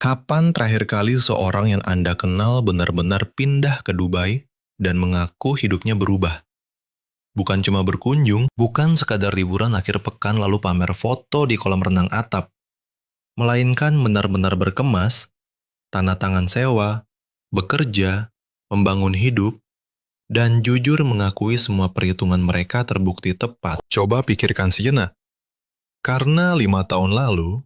Kapan terakhir kali seorang yang Anda kenal benar-benar pindah ke Dubai dan mengaku hidupnya berubah? Bukan cuma berkunjung, Bukan sekadar liburan akhir pekan lalu pamer foto di kolam renang atap, melainkan benar-benar berkemas, tanda tangan sewa, bekerja, membangun hidup, dan jujur mengakui semua perhitungan mereka terbukti tepat. coba pikirkan sejenak. Karena 5 tahun lalu,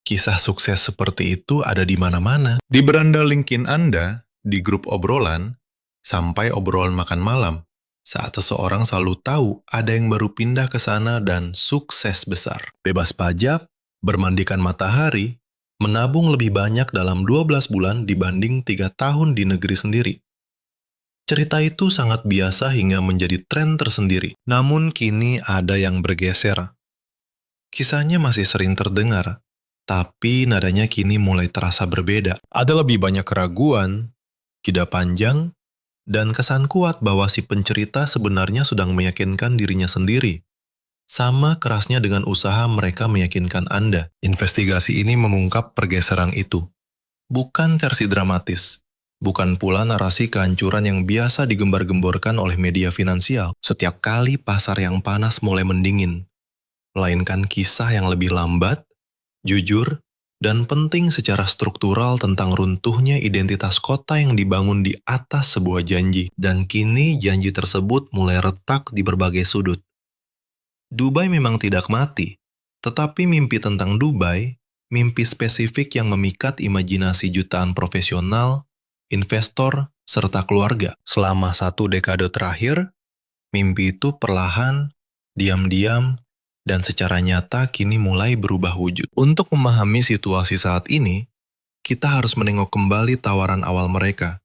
kisah sukses seperti itu ada di mana-mana. Di beranda LinkedIn Anda, di grup obrolan, sampai obrolan makan malam. Saat seseorang selalu tahu ada yang baru pindah ke sana dan sukses besar. Bebas pajak, bermandikan matahari, menabung lebih banyak dalam 12 bulan dibanding 3 tahun di negeri sendiri. Cerita itu sangat biasa hingga menjadi tren tersendiri. Namun kini ada yang bergeser. Kisahnya masih sering terdengar, tapi nadanya kini mulai terasa berbeda. Ada lebih banyak keraguan, jeda panjang, dan kesan kuat bahwa si pencerita sebenarnya sedang meyakinkan dirinya sendiri. Sama kerasnya dengan usaha mereka meyakinkan Anda. Investigasi ini mengungkap pergeseran itu. Bukan versi dramatis. Bukan pula narasi kehancuran yang biasa digembar-gemborkan oleh media finansial. Setiap kali pasar yang panas mulai mendingin. Melainkan kisah yang lebih lambat, jujur, dan penting secara struktural tentang runtuhnya identitas kota yang dibangun di atas sebuah janji. Dan kini janji tersebut mulai retak di berbagai sudut. Dubai memang tidak mati, tetapi mimpi tentang Dubai, mimpi spesifik yang memikat imajinasi jutaan profesional, investor, serta keluarga. Selama 1 dekade terakhir, mimpi itu perlahan, diam-diam, dan secara nyata kini mulai berubah wujud. Untuk memahami situasi saat ini, kita harus menengok kembali tawaran awal mereka.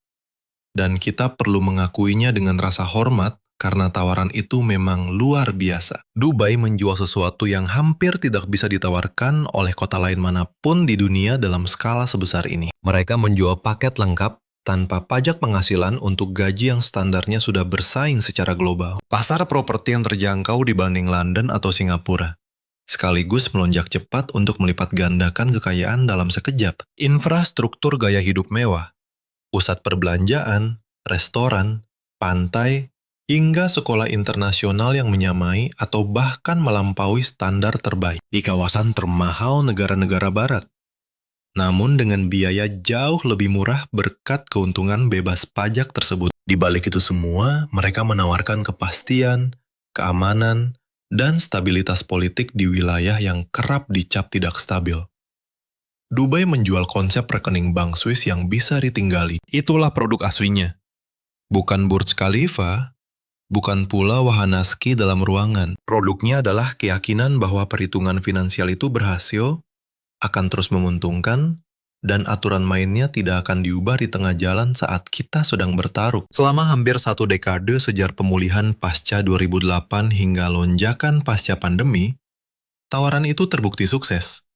Dan kita perlu mengakuinya dengan rasa hormat karena tawaran itu memang luar biasa. Dubai menjual sesuatu yang hampir tidak bisa ditawarkan oleh kota lain manapun di dunia dalam skala sebesar ini. Mereka menjual paket lengkap tanpa pajak penghasilan untuk gaji yang standarnya sudah bersaing secara global. Pasar properti yang terjangkau dibanding London atau Singapura. Sekaligus melonjak cepat untuk melipat gandakan kekayaan dalam sekejap. Infrastruktur gaya hidup mewah, pusat perbelanjaan, restoran, pantai, hingga sekolah internasional yang menyamai atau bahkan melampaui standar terbaik di kawasan termahal negara-negara barat. Namun dengan biaya jauh lebih murah berkat keuntungan bebas pajak tersebut. Di balik itu semua, mereka menawarkan kepastian, keamanan, dan stabilitas politik di wilayah yang kerap dicap tidak stabil. Dubai menjual konsep rekening bank Swiss yang bisa ditinggali. Itulah produk aslinya. Bukan Burj Khalifa, bukan pula wahana ski dalam ruangan. Produknya adalah keyakinan bahwa perhitungan finansial itu berhasil, akan terus menguntungkan, dan aturan mainnya tidak akan diubah di tengah jalan saat kita sedang bertaruh. Selama hampir 1 dekade sejak pemulihan pasca 2008 hingga lonjakan pasca pandemi, tawaran itu terbukti sukses.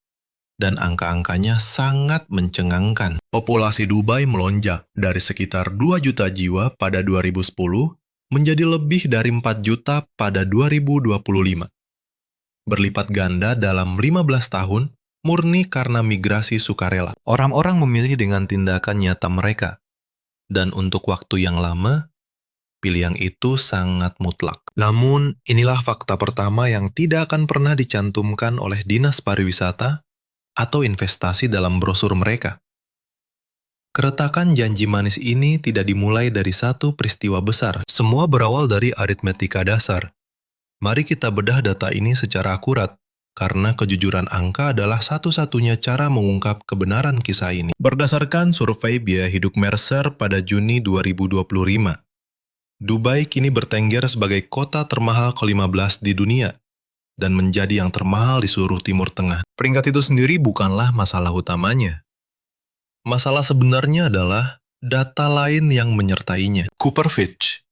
Dan angka-angkanya sangat mencengangkan. Populasi Dubai melonjak dari sekitar 2 juta jiwa pada 2010 menjadi lebih dari 4 juta pada 2025. Berlipat ganda dalam 15 tahun, murni karena migrasi sukarela. Orang-orang memilih dengan tindakan nyata mereka. Dan untuk waktu yang lama, pilihan itu sangat mutlak. Namun, inilah fakta pertama yang tidak akan pernah dicantumkan oleh Dinas Pariwisata atau investasi dalam brosur mereka. Keretakan janji manis ini tidak dimulai dari satu peristiwa besar. Semua berawal dari aritmetika dasar. Mari kita bedah data ini secara akurat, karena kejujuran angka adalah satu-satunya cara mengungkap kebenaran kisah ini. Berdasarkan survei biaya hidup Mercer pada Juni 2025, Dubai kini bertengger sebagai kota termahal ke-15 di dunia, dan menjadi yang termahal di seluruh Timur Tengah. Peringkat itu sendiri bukanlah masalah utamanya. Masalah sebenarnya adalah data lain yang menyertainya. Cooper Fitch,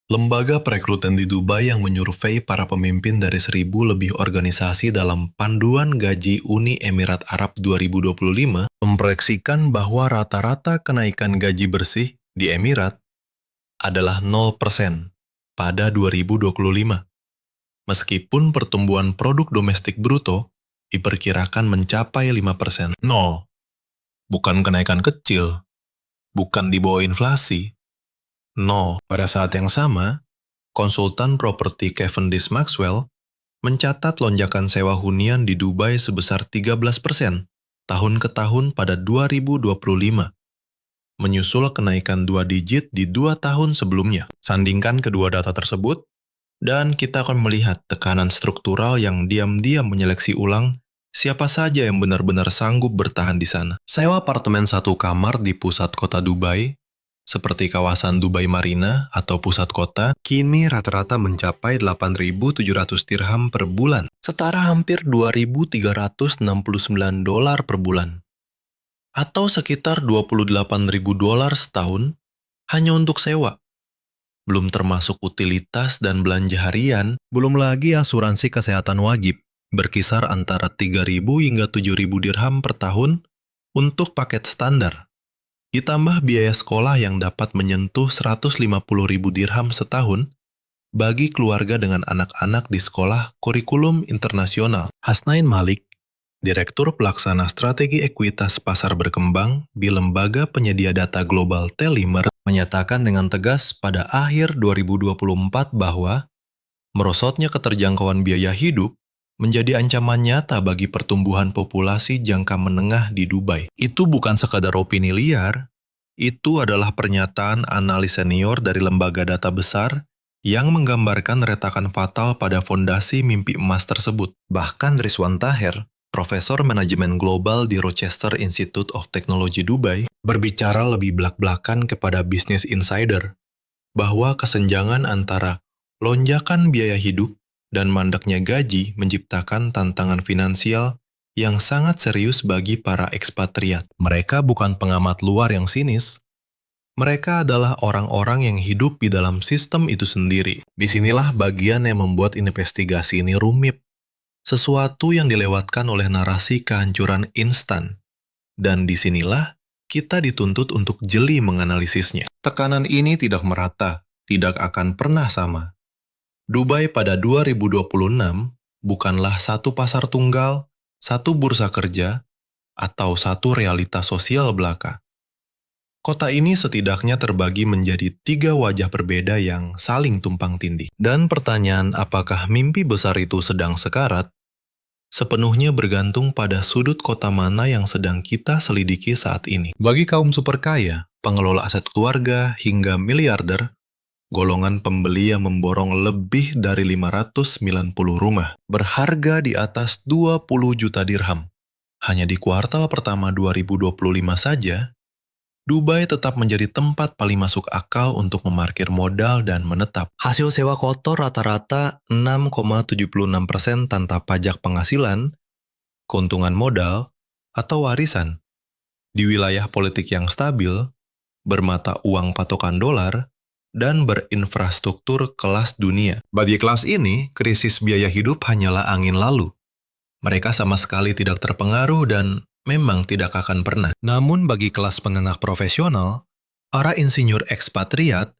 lembaga perekrutan di Dubai yang menyurvei para pemimpin dari 1.000 lebih organisasi dalam Panduan Gaji Uni Emirat Arab 2025, memproyeksikan bahwa rata-rata kenaikan gaji bersih di Emirat adalah 0% pada 2025. Meskipun pertumbuhan produk domestik bruto diperkirakan mencapai 5%. 0. bukan kenaikan kecil, bukan di bawah inflasi. No, pada saat yang sama, konsultan properti Cavendish Maxwell mencatat lonjakan sewa hunian di Dubai sebesar 13% tahun ke tahun pada 2025, menyusul kenaikan 2 digit di 2 tahun sebelumnya. Sandingkan kedua data tersebut, dan kita akan melihat tekanan struktural yang diam-diam menyeleksi ulang siapa saja yang benar-benar sanggup bertahan di sana. Sewa apartemen satu kamar di pusat kota Dubai, seperti kawasan Dubai Marina atau pusat kota, kini rata-rata mencapai 8.700 dirham per bulan, setara hampir 2.369 dolar per bulan, atau sekitar 28.000 dolar setahun hanya untuk sewa. Belum termasuk utilitas dan belanja harian, belum lagi asuransi kesehatan wajib, berkisar antara 3.000 hingga 7.000 dirham per tahun untuk paket standar. Ditambah biaya sekolah yang dapat menyentuh 150.000 dirham setahun bagi keluarga dengan anak-anak di sekolah kurikulum internasional. Hasnain Malik, Direktur Pelaksana Strategi Ekuitas Pasar Berkembang di Lembaga Penyedia Data Global Telimer, menyatakan dengan tegas pada akhir 2024 bahwa merosotnya keterjangkauan biaya hidup menjadi ancaman nyata bagi pertumbuhan populasi jangka menengah di Dubai. Itu bukan sekadar opini liar, itu adalah pernyataan analis senior dari lembaga data besar yang menggambarkan retakan fatal pada fondasi mimpi emas tersebut. Bahkan Rizwan Taher, Profesor Manajemen Global di Rochester Institute of Technology Dubai, berbicara lebih belak-belakan kepada Business Insider bahwa kesenjangan antara lonjakan biaya hidup dan mandeknya gaji menciptakan tantangan finansial yang sangat serius bagi para ekspatriat. Mereka bukan pengamat luar yang sinis. Mereka adalah orang-orang yang hidup di dalam sistem itu sendiri. Disinilah bagian yang membuat investigasi ini rumit. Sesuatu yang dilewatkan oleh narasi kehancuran instan. Dan disinilah kita dituntut untuk jeli menganalisisnya. Tekanan ini tidak merata, tidak akan pernah sama. Dubai pada 2026 bukanlah satu pasar tunggal, satu bursa kerja, atau satu realitas sosial belaka. Kota ini setidaknya terbagi menjadi 3 wajah berbeda yang saling tumpang tindih. Dan pertanyaan apakah mimpi besar itu sedang sekarat, sepenuhnya bergantung pada sudut kota mana yang sedang kita selidiki saat ini. Bagi kaum superkaya, pengelola aset keluarga, hingga miliarder, golongan pembeli yang memborong lebih dari 590 rumah, berharga di atas 20 juta dirham. Hanya di kuartal pertama 2025 saja, Dubai tetap menjadi tempat paling masuk akal untuk memarkir modal dan menetap. Hasil sewa kotor rata-rata 6,76% tanpa pajak penghasilan, keuntungan modal, atau warisan. Di wilayah politik yang stabil, bermata uang patokan dolar, dan berinfrastruktur kelas dunia. Bagi kelas ini, krisis biaya hidup hanyalah angin lalu. Mereka sama sekali tidak terpengaruh dan memang tidak akan pernah. Namun bagi kelas menengah profesional, para insinyur ekspatriat,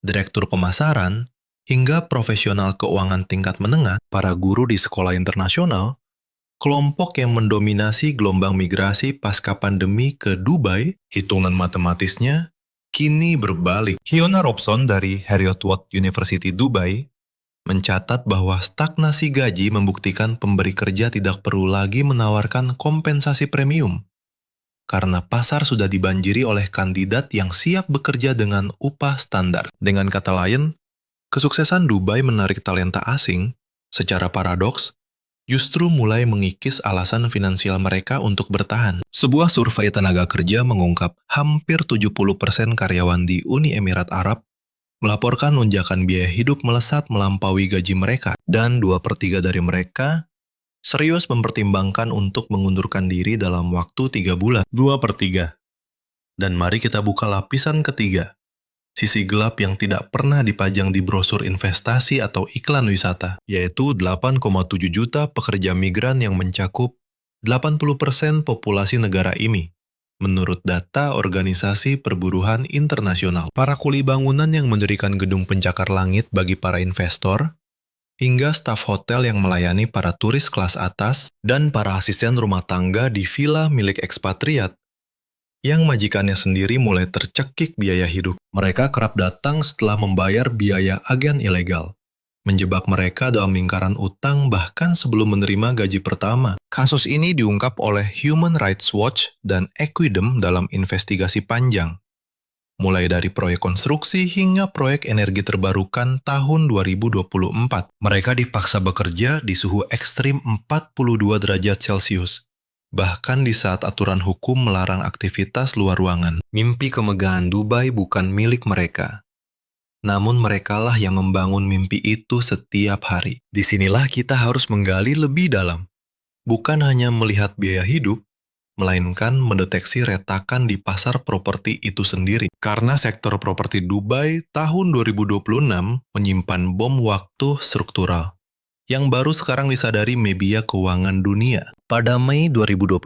direktur pemasaran, hingga profesional keuangan tingkat menengah, para guru di sekolah internasional, kelompok yang mendominasi gelombang migrasi pasca pandemi ke Dubai, hitungan matematisnya kini berbalik. Fiona Robson dari Heriot-Watt University Dubai mencatat bahwa stagnasi gaji membuktikan pemberi kerja tidak perlu lagi menawarkan kompensasi premium, karena pasar sudah dibanjiri oleh kandidat yang siap bekerja dengan upah standar. Dengan kata lain, kesuksesan Dubai menarik talenta asing, secara paradoks, justru mulai mengikis alasan finansial mereka untuk bertahan. Sebuah survei tenaga kerja mengungkap hampir 70% karyawan di Uni Emirat Arab melaporkan lonjakan biaya hidup melesat melampaui gaji mereka, dan 2/3 dari mereka serius mempertimbangkan untuk mengundurkan diri dalam waktu 3 bulan. 2/3. Dan mari kita buka lapisan ketiga, sisi gelap yang tidak pernah dipajang di brosur investasi atau iklan wisata, yaitu 8,7 juta pekerja migran yang mencakup 80% populasi negara ini, menurut data Organisasi Perburuhan Internasional. Para kuli bangunan yang mendirikan gedung pencakar langit bagi para investor, hingga staf hotel yang melayani para turis kelas atas, dan para asisten rumah tangga di villa milik ekspatriat, yang majikannya sendiri mulai tercekik biaya hidup. Mereka kerap datang setelah membayar biaya agen ilegal, menjebak mereka dalam lingkaran utang bahkan sebelum menerima gaji pertama. Kasus ini diungkap oleh Human Rights Watch dan Equidem dalam investigasi panjang, mulai dari proyek konstruksi hingga proyek energi terbarukan tahun 2024. Mereka dipaksa bekerja di suhu ekstrim 42 derajat Celcius, bahkan di saat aturan hukum melarang aktivitas luar ruangan. Mimpi kemegahan Dubai bukan milik mereka, namun merekalah yang membangun mimpi itu setiap hari. Disinilah kita harus menggali lebih dalam, bukan hanya melihat biaya hidup, melainkan mendeteksi retakan di pasar properti itu sendiri. Karena sektor properti Dubai tahun 2026 menyimpan bom waktu struktural yang baru sekarang disadari media keuangan dunia. Pada Mei 2025,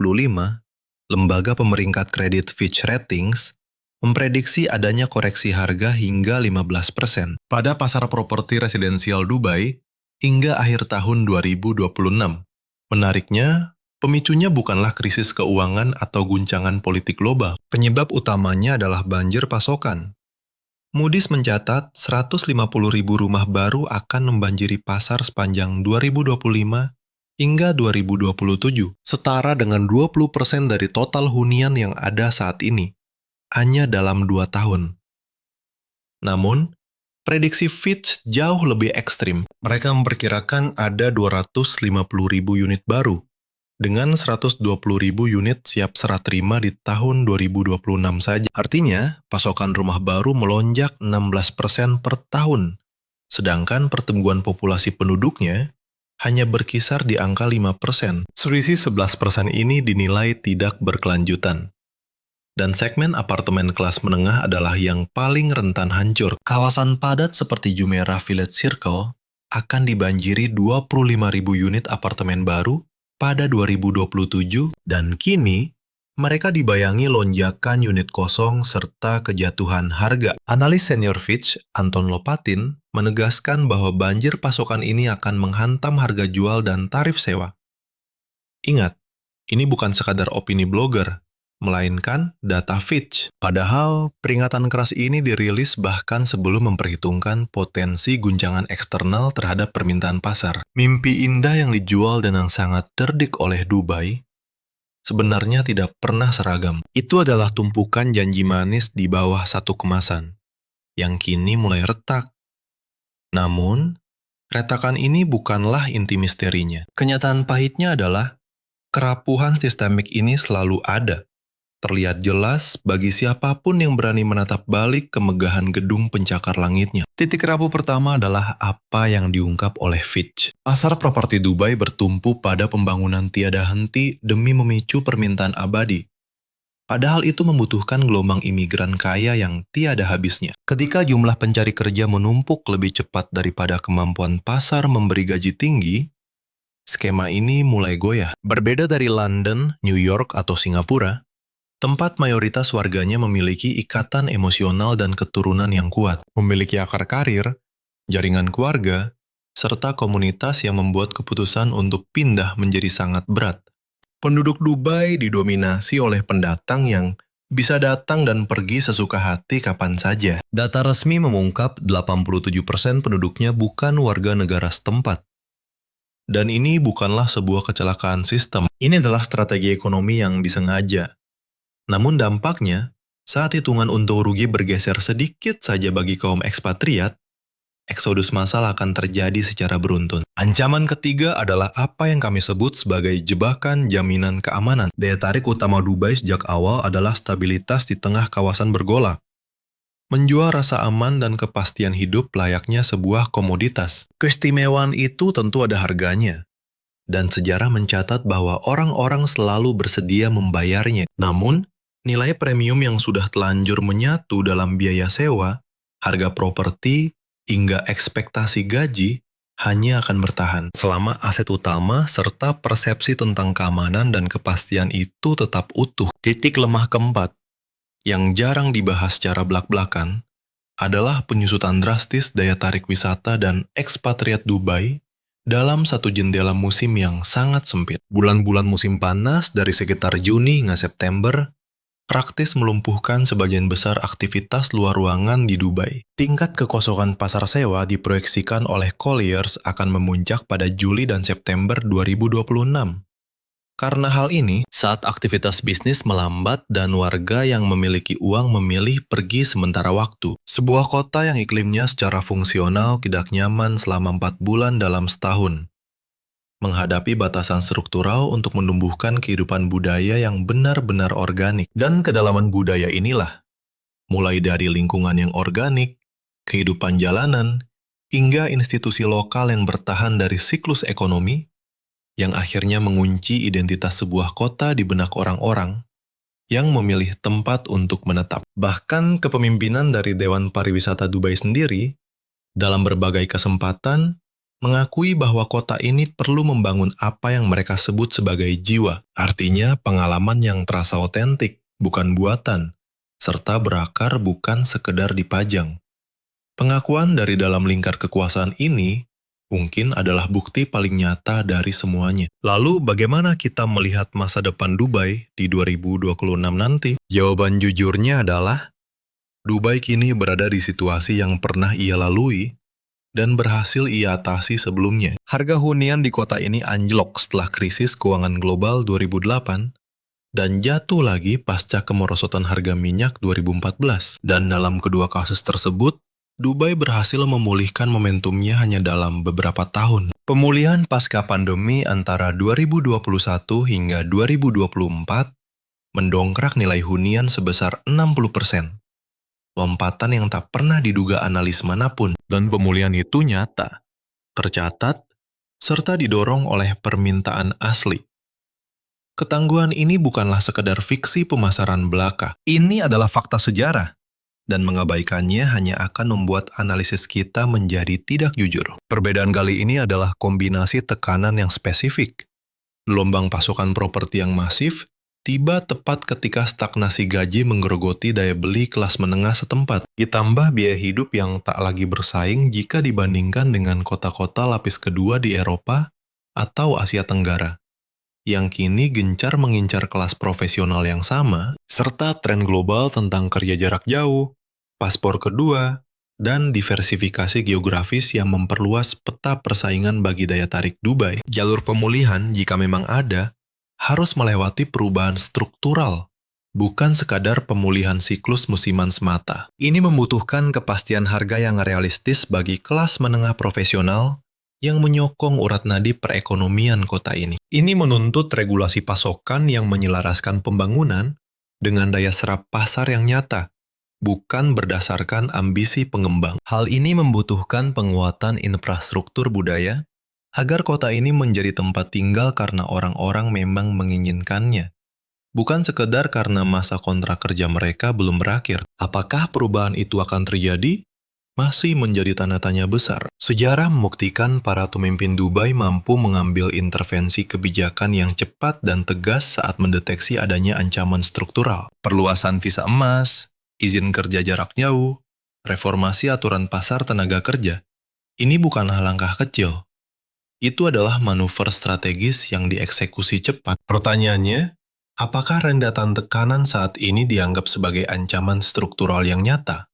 lembaga pemeringkat kredit Fitch Ratings memprediksi adanya koreksi harga hingga 15% pada pasar properti residensial Dubai hingga akhir tahun 2026. Menariknya, pemicunya bukanlah krisis keuangan atau guncangan politik global. Penyebab utamanya adalah banjir pasokan. Moody's mencatat 150.000 rumah baru akan membanjiri pasar sepanjang 2025 hingga 2027, setara dengan 20% dari total hunian yang ada saat ini, hanya dalam 2 tahun. Namun, prediksi Fitch jauh lebih ekstrim. Mereka memperkirakan ada 250.000 unit baru, dengan 120.000 unit siap serah terima di tahun 2026 saja. Artinya, pasokan rumah baru melonjak 16% per tahun, sedangkan pertumbuhan populasi penduduknya hanya berkisar di angka 5%. Selisih 11% ini dinilai tidak berkelanjutan. Dan segmen apartemen kelas menengah adalah yang paling rentan hancur. Kawasan padat seperti Jumeirah Village Circle akan dibanjiri 25.000 unit apartemen baru pada 2027, dan kini mereka dibayangi lonjakan unit kosong serta kejatuhan harga. Analis senior Fitch, Anton Lopatin, menegaskan bahwa banjir pasokan ini akan menghantam harga jual dan tarif sewa. Ingat, ini bukan sekadar opini blogger, melainkan data Fitch. Padahal, peringatan keras ini dirilis bahkan sebelum memperhitungkan potensi guncangan eksternal terhadap permintaan pasar. Mimpi indah yang dijual dan yang sangat terdik oleh Dubai sebenarnya tidak pernah seragam. Itu adalah tumpukan janji manis di bawah satu kemasan, yang kini mulai retak. Namun, retakan ini bukanlah inti misterinya. Kenyataan pahitnya adalah, kerapuhan sistemik ini selalu ada. Terlihat jelas bagi siapapun yang berani menatap balik kemegahan gedung pencakar langitnya. Titik rapuh pertama adalah apa yang diungkap oleh Fitch. Pasar properti Dubai bertumpu pada pembangunan tiada henti demi memicu permintaan abadi. Padahal itu membutuhkan gelombang imigran kaya yang tiada habisnya. Ketika jumlah pencari kerja menumpuk lebih cepat daripada kemampuan pasar memberi gaji tinggi, skema ini mulai goyah. Berbeda dari London, New York, atau Singapura, tempat mayoritas warganya memiliki ikatan emosional dan keturunan yang kuat, memiliki akar karir, jaringan keluarga, serta komunitas yang membuat keputusan untuk pindah menjadi sangat berat. Penduduk Dubai didominasi oleh pendatang yang bisa datang dan pergi sesuka hati kapan saja. Data resmi mengungkap 87% penduduknya bukan warga negara setempat. Dan ini bukanlah sebuah kecelakaan sistem. Ini adalah strategi ekonomi yang disengaja. Namun dampaknya, saat hitungan untung rugi bergeser sedikit saja bagi kaum ekspatriat, eksodus massal akan terjadi secara beruntun. Ancaman ketiga adalah apa yang kami sebut sebagai jebakan jaminan keamanan. Daya tarik utama Dubai sejak awal adalah stabilitas di tengah kawasan bergolak. Menjual rasa aman dan kepastian hidup layaknya sebuah komoditas. Keistimewaan itu tentu ada harganya. Dan sejarah mencatat bahwa orang-orang selalu bersedia membayarnya. Namun, nilai premium yang sudah telanjur menyatu dalam biaya sewa, harga properti, hingga ekspektasi gaji hanya akan bertahan selama aset utama serta persepsi tentang keamanan dan kepastian itu tetap utuh. Titik lemah keempat, yang jarang dibahas secara belak-belakan, adalah penyusutan drastis daya tarik wisata dan ekspatriat Dubai dalam satu jendela musim yang sangat sempit. Bulan-bulan musim panas dari sekitar Juni hingga September praktis melumpuhkan sebagian besar aktivitas luar ruangan di Dubai. Tingkat kekosongan pasar sewa diproyeksikan oleh Colliers akan memuncak pada Juli dan September 2026. Karena hal ini, saat aktivitas bisnis melambat dan warga yang memiliki uang memilih pergi sementara waktu. Sebuah kota yang iklimnya secara fungsional tidak nyaman selama 4 bulan dalam setahun. Menghadapi batasan struktural untuk menumbuhkan kehidupan budaya yang benar-benar organik. Dan kedalaman budaya inilah, mulai dari lingkungan yang organik, kehidupan jalanan, hingga institusi lokal yang bertahan dari siklus ekonomi, yang akhirnya mengunci identitas sebuah kota di benak orang-orang yang memilih tempat untuk menetap. Bahkan kepemimpinan dari Dewan Pariwisata Dubai sendiri, dalam berbagai kesempatan, mengakui bahwa kota ini perlu membangun apa yang mereka sebut sebagai jiwa. Artinya pengalaman yang terasa otentik, bukan buatan, serta berakar bukan sekedar dipajang. Pengakuan dari dalam lingkar kekuasaan ini mungkin adalah bukti paling nyata dari semuanya. Lalu bagaimana kita melihat masa depan Dubai di 2026 nanti? Jawaban jujurnya adalah, Dubai kini berada di situasi yang pernah ia lalui dan berhasil ia atasi sebelumnya. Harga hunian di kota ini anjlok setelah krisis keuangan global 2008 dan jatuh lagi pasca kemerosotan harga minyak 2014. Dan dalam kedua kasus tersebut, Dubai berhasil memulihkan momentumnya hanya dalam beberapa tahun. Pemulihan pasca pandemi antara 2021 hingga 2024 mendongkrak nilai hunian sebesar 60%. Lompatan yang tak pernah diduga analis manapun. Dan pemulihan itu nyata, tercatat, serta didorong oleh permintaan asli. Ketangguhan ini bukanlah sekedar fiksi pemasaran belaka. Ini adalah fakta sejarah. Dan mengabaikannya hanya akan membuat analisis kita menjadi tidak jujur. Perbedaan kali ini adalah kombinasi tekanan yang spesifik. Gelombang pasokan properti yang masif tiba tepat ketika stagnasi gaji menggerogoti daya beli kelas menengah setempat. Ditambah biaya hidup yang tak lagi bersaing jika dibandingkan dengan kota-kota lapis kedua di Eropa atau Asia Tenggara, yang kini gencar mengincar kelas profesional yang sama, serta tren global tentang kerja jarak jauh, paspor kedua, dan diversifikasi geografis yang memperluas peta persaingan bagi daya tarik Dubai. Jalur pemulihan, jika memang ada, harus melewati perubahan struktural, bukan sekadar pemulihan siklus musiman semata. Ini membutuhkan kepastian harga yang realistis bagi kelas menengah profesional yang menyokong urat nadi perekonomian kota ini. Ini menuntut regulasi pasokan yang menyelaraskan pembangunan dengan daya serap pasar yang nyata, bukan berdasarkan ambisi pengembang. Hal ini membutuhkan penguatan infrastruktur budaya agar kota ini menjadi tempat tinggal karena orang-orang memang menginginkannya, bukan sekedar karena masa kontrak kerja mereka belum berakhir. Apakah perubahan itu akan terjadi? Masih menjadi tanda tanya besar. Sejarah membuktikan para pemimpin Dubai mampu mengambil intervensi kebijakan yang cepat dan tegas saat mendeteksi adanya ancaman struktural. Perluasan visa emas, izin kerja jarak jauh, reformasi aturan pasar tenaga kerja. Ini bukanlah langkah kecil. Itu adalah manuver strategis yang dieksekusi cepat. Pertanyaannya, apakah rendatan tekanan saat ini dianggap sebagai ancaman struktural yang nyata?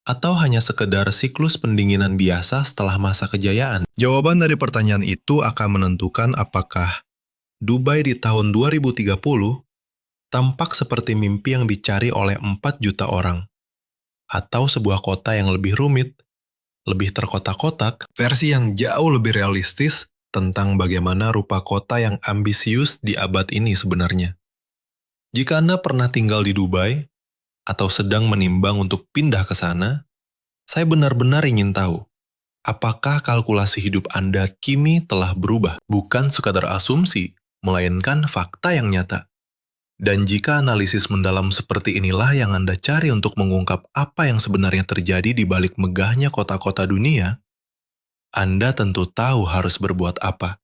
Atau hanya sekedar siklus pendinginan biasa setelah masa kejayaan? Jawaban dari pertanyaan itu akan menentukan apakah Dubai di tahun 2030 tampak seperti mimpi yang dicari oleh 4 juta orang, atau sebuah kota yang lebih rumit, lebih terkotak-kotak, versi yang jauh lebih realistis tentang bagaimana rupa kota yang ambisius di abad ini sebenarnya. Jika Anda pernah tinggal di Dubai, atau sedang menimbang untuk pindah ke sana, saya benar-benar ingin tahu, apakah kalkulasi hidup Anda kini telah berubah? Bukan sekadar asumsi, melainkan fakta yang nyata. Dan jika analisis mendalam seperti inilah yang Anda cari untuk mengungkap apa yang sebenarnya terjadi di balik megahnya kota-kota dunia, Anda tentu tahu harus berbuat apa.